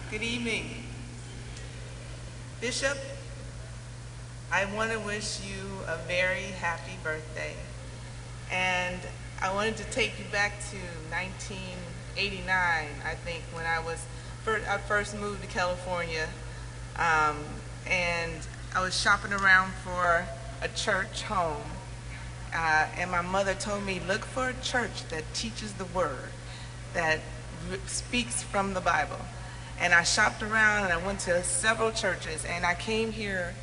Good evening. Bishop, I want to wish you a very happy birthday. And I wanted to take you back to 1989, I think, when I first moved to California. And I was shopping around for a church home. And my mother told me, look for a church that teaches the word, that speaks from the Bible. And I shopped around and I went to several churches, and I came here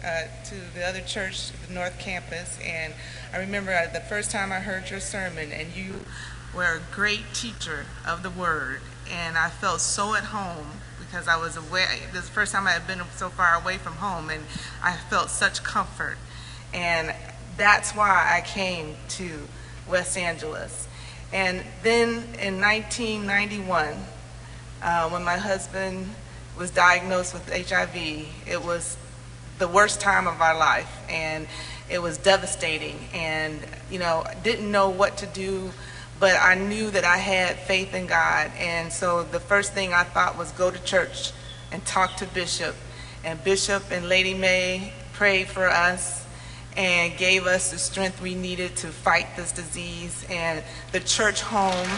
to the other church, the North Campus, and I remember the first time I heard your sermon, and you were a great teacher of the word, and I felt so at home because I was away. This is the first time I had been so far away from home, and I felt such comfort. And that's why I came to Los Angeles. And then in 1991, when my husband was diagnosed with HIV, it was the worst time of our life, and it was devastating. And, didn't know what to do, but I knew that I had faith in God. And so the first thing I thought was go to church and talk to Bishop. And Bishop and Lady May prayed for us and gave us the strength we needed to fight this disease. And the church home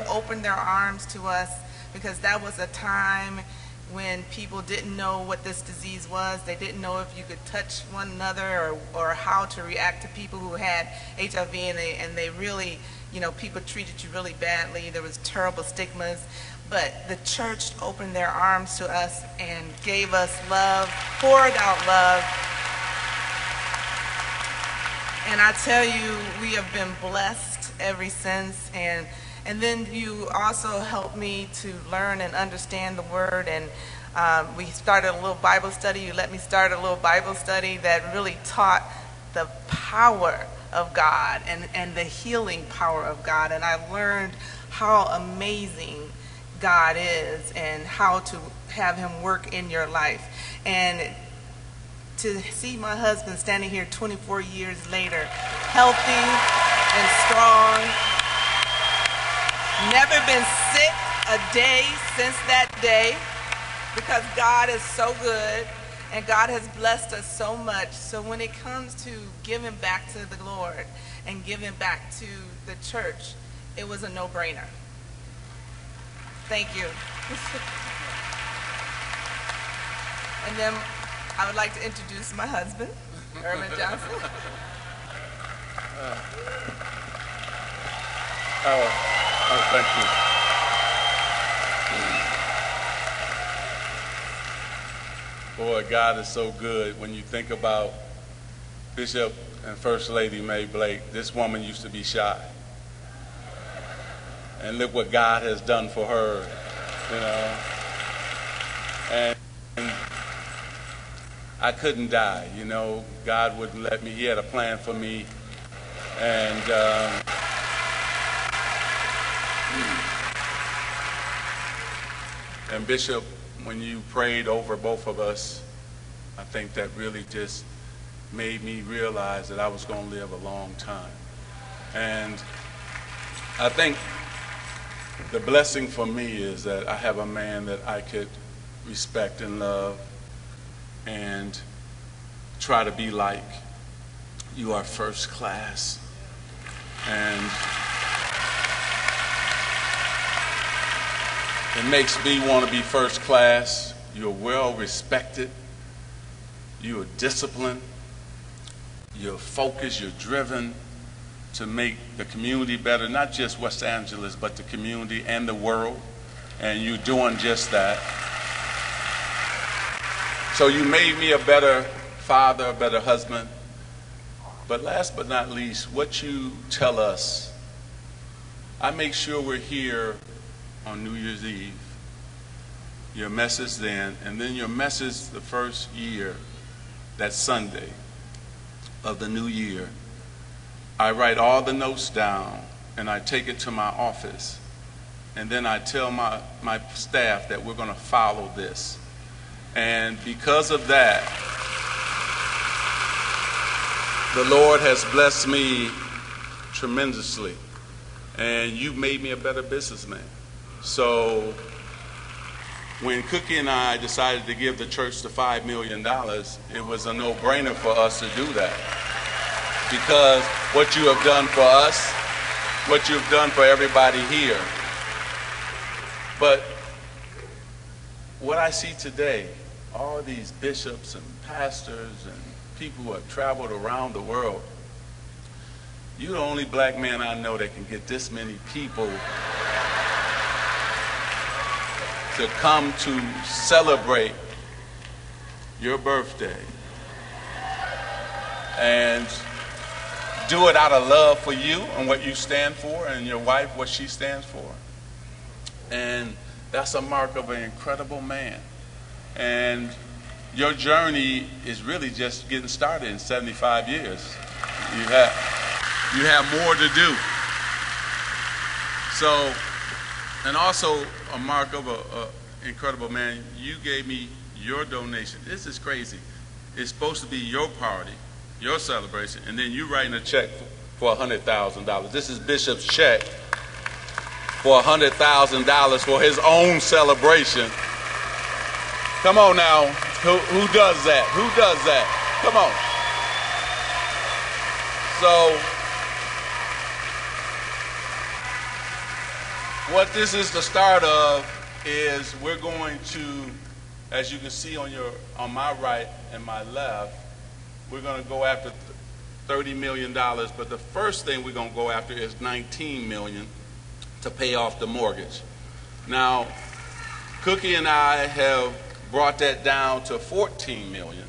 opened their arms to us, because that was a time when people didn't know what this disease was. They didn't know if you could touch one another or how to react to people who had HIV, and they really, people treated you really badly. There was terrible stigmas. But the church opened their arms to us and gave us love, poured out love. And I tell you, we have been blessed ever since. And then you also helped me to learn and understand the Word. And we started a little Bible study. You let me start a little Bible study that really taught the power of God and the healing power of God. And I learned how amazing God is and how to have Him work in your life. And to see my husband standing here 24 years later, healthy and strong, never been sick a day since that day, because God is so good and God has blessed us so much. So when it comes to giving back to the Lord and giving back to the church, it was a no-brainer. Thank you. And then I would like to introduce my husband, Irvin Johnson. Thank you. Boy, God is so good. When you think about Bishop and First Lady May Blake, this woman used to be shy. And look what God has done for her, And I couldn't die, God wouldn't let me. He had a plan for me. And Bishop, when you prayed over both of us, I think that really just made me realize that I was going to live a long time. And I think the blessing for me is that I have a man that I could respect and love and try to be like. You are first class. And it makes me want to be first class. You're well respected. You are disciplined. You're focused. You're driven to make the community better, not just West Angeles, but the community and the world. And you're doing just that. So you made me a better father, a better husband. But last but not least, what you tell us, I make sure we're here on New Year's Eve. Your message then, and then your message the first year, that Sunday of the new year. I write all the notes down and I take it to my office, and then I tell my staff that we're going to follow this. And because of that, the Lord has blessed me tremendously, and you made me a better businessman. So when Cookie and I decided to give the church the $5 million, it was a no-brainer for us to do that. Because what you have done for us, what you've done for everybody here. But what I see today, all these bishops and pastors and people who have traveled around the world, you're the only black man I know that can get this many people to come to celebrate your birthday and do it out of love for you and what you stand for, and your wife, what she stands for. And that's a mark of an incredible man. And your journey is really just getting started in 75 years. You have more to do. So, and also a mark of an incredible man, you gave me your donation. This is crazy. It's supposed to be your party, your celebration, and then you writing a check for $100,000. This is Bishop's check for $100,000 for his own celebration. Come on now, who does that? Who does that? Come on. So, what this is the start of is we're going to, as you can see on my right and my left, we're going to go after $30 million, but the first thing we're going to go after is $19 million to pay off the mortgage. Now, Cookie and I have brought that down to $14 million,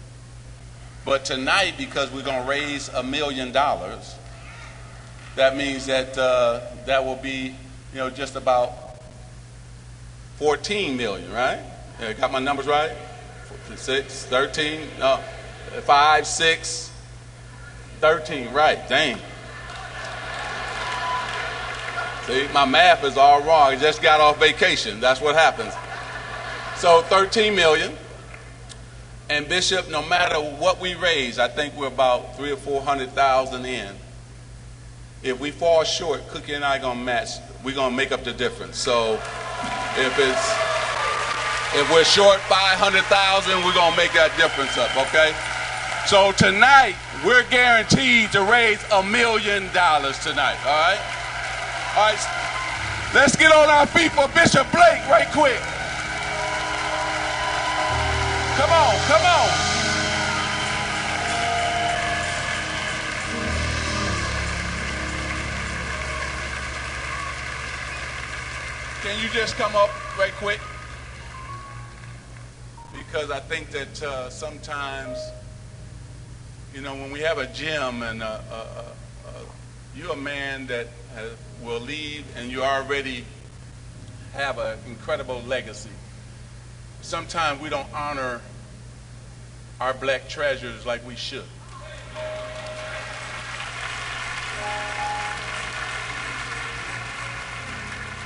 but tonight, because we're going to raise $1 million, that means that that will be, just about 14 million, right? Got my numbers right? 6, 13, no, 5, 6, 13, right, dang. See, my math is all wrong. I just got off vacation. That's what happens. So 13 million. And Bishop, no matter what we raise, I think we're about 300,000 or 400,000 in. If we fall short, Cookie and I gonna match. We're gonna make up the difference. So if we're short 500,000, we're gonna make that difference up, okay? So tonight, we're guaranteed to raise $1 million tonight, all right? All right, let's get on our feet for Bishop Blake right quick. Come on, come on. Can you just come up right quick? Because I think that sometimes, when we have a gym and you're a man that will leave and you already have an incredible legacy. Sometimes we don't honor our black treasures like we should.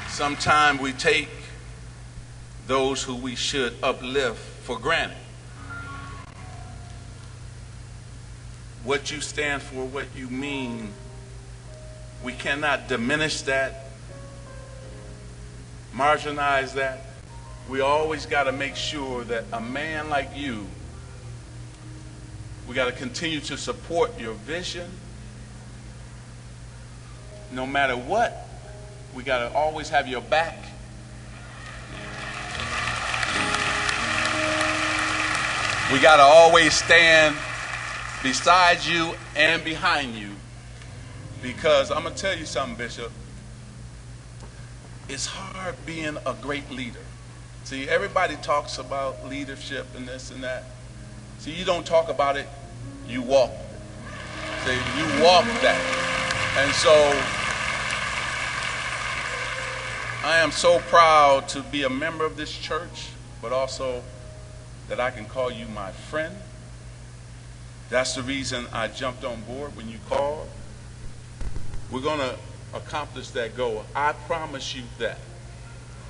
Sometimes we take those who we should uplift for granted. What you stand for, what you mean, we cannot diminish that, marginalize that. We always got to make sure that a man like you, we got to continue to support your vision. No matter what, we got to always have your back. We got to always stand beside you and behind you. Because I'm going to tell you something, Bishop. It's hard being a great leader. See, everybody talks about leadership and this and that. See, you don't talk about it, you walk it. See, you walk that. And so, I am so proud to be a member of this church, but also that I can call you my friend. That's the reason I jumped on board when you called. We're going to accomplish that goal. I promise you that.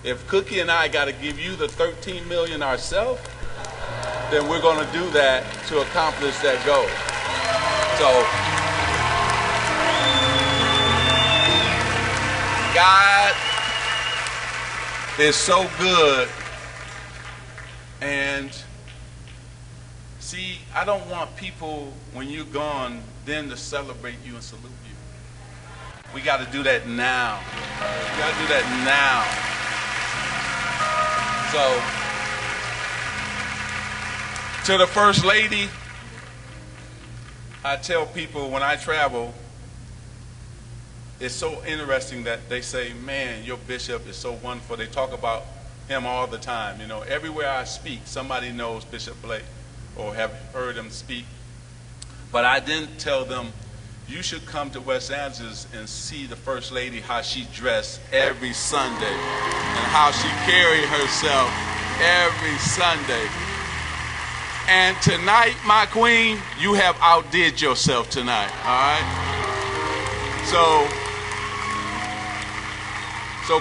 If Cookie and I got to give you the 13 million ourselves, then we're going to do that to accomplish that goal. So, God is so good. And see, I don't want people, when you're gone, then to celebrate you and salute you. We got to do that now. We got to do that now. So, to the First Lady, I tell people when I travel, it's so interesting that they say, man, your bishop is so wonderful. They talk about him all the time. You know, everywhere I speak, somebody knows Bishop Blake or have heard him speak. But I didn't tell them, you should come to West Angeles and see the First Lady, how she dressed every Sunday and how she carried herself every Sunday. And tonight, my queen, you have outdid yourself tonight, all right? So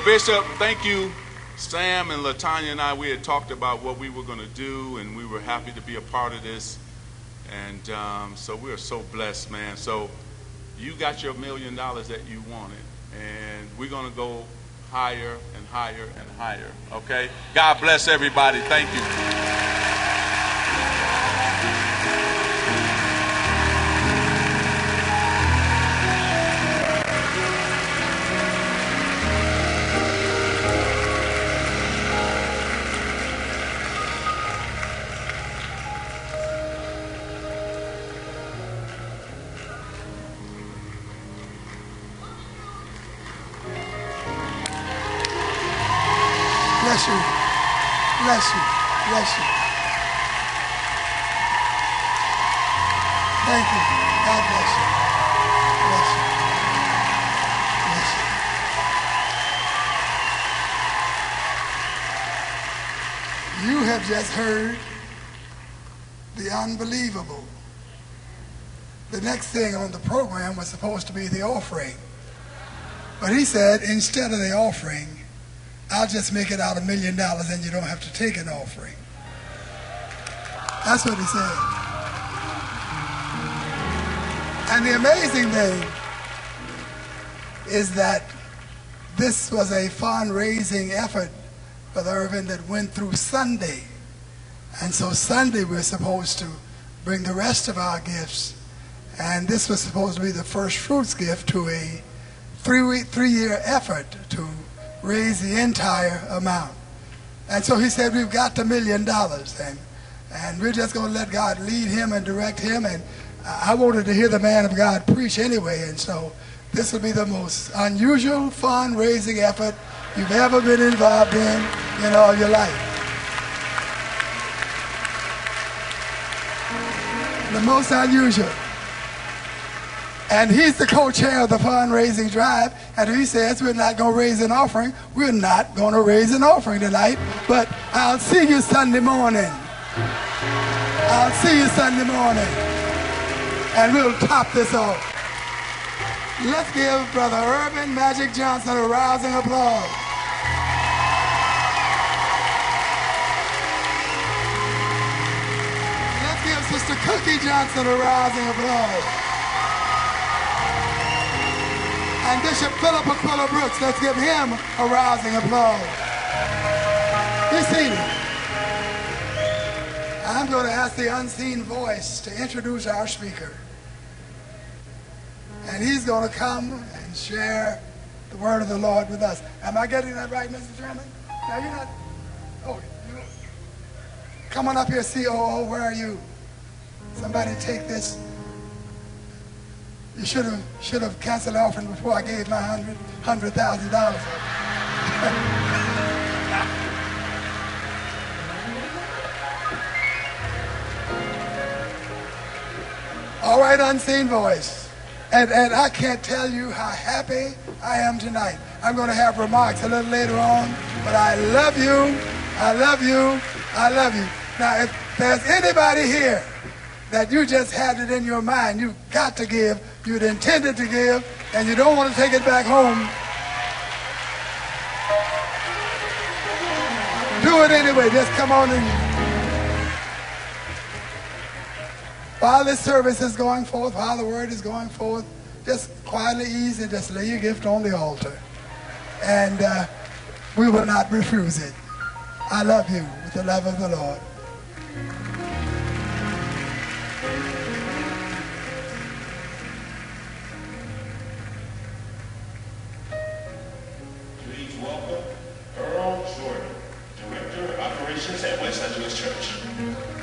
Bishop, thank you. Sam and LaTanya and I, we had talked about what we were going to do, and we were happy to be a part of this. And so we're so blessed, man. So you got your $1 million that you wanted, and we're going to go higher and higher and higher, okay? God bless everybody. Thank you. Bless you. Bless you. Bless you. Thank you. God bless you. Bless you. Bless you. You have just heard the unbelievable. The next thing on the program was supposed to be the offering. But he said, instead of the offering, I'll just make it out $1 million and you don't have to take an offering. That's what he said. And the amazing thing is that this was a fundraising effort, Brother Irvin, that went through Sunday. And so Sunday we're supposed to bring the rest of our gifts. And this was supposed to be the first fruits gift to a three-year effort to raise the entire amount. And so he said, we've got the $1 million, and we're just going to let God lead him and direct him. And I wanted to hear the man of God preach anyway, and so this will be the most unusual fundraising effort you've ever been involved in all your life. The most unusual. And he's the co-chair of the fundraising drive, and he says we're not going to raise an offering. We're not going to raise an offering tonight, but I'll see you Sunday morning. I'll see you Sunday morning, and we'll top this off. Let's give Brother Irvin Magic Johnson a rousing applause. Let's give Sister Cookie Johnson a rousing applause. And Bishop Philip Aquila Brooks, let's give him a rousing applause. Be seated. I'm going to ask the unseen voice to introduce our speaker. And he's going to come and share the word of the Lord with us. Am I getting that right, Mr. Chairman? No, you're not. Oh, you. Come on up here, COO. Where are you? Somebody take this. You should have canceled the offering before I gave my $100,000. All right, unseen voice. And I can't tell you how happy I am tonight. I'm going to have remarks a little later on, but I love you, I love you, I love you. Now, if there's anybody here that you just had it in your mind, you've got to give, you'd intended to give, and you don't want to take it back home, do it anyway. Just come on in. While this service is going forth, while the word is going forth, just quietly, easy, just lay your gift on the altar. and we will not refuse it. I love you with the love of the Lord. Please welcome Earl Jordan, Director of Operations at West Angeles Church.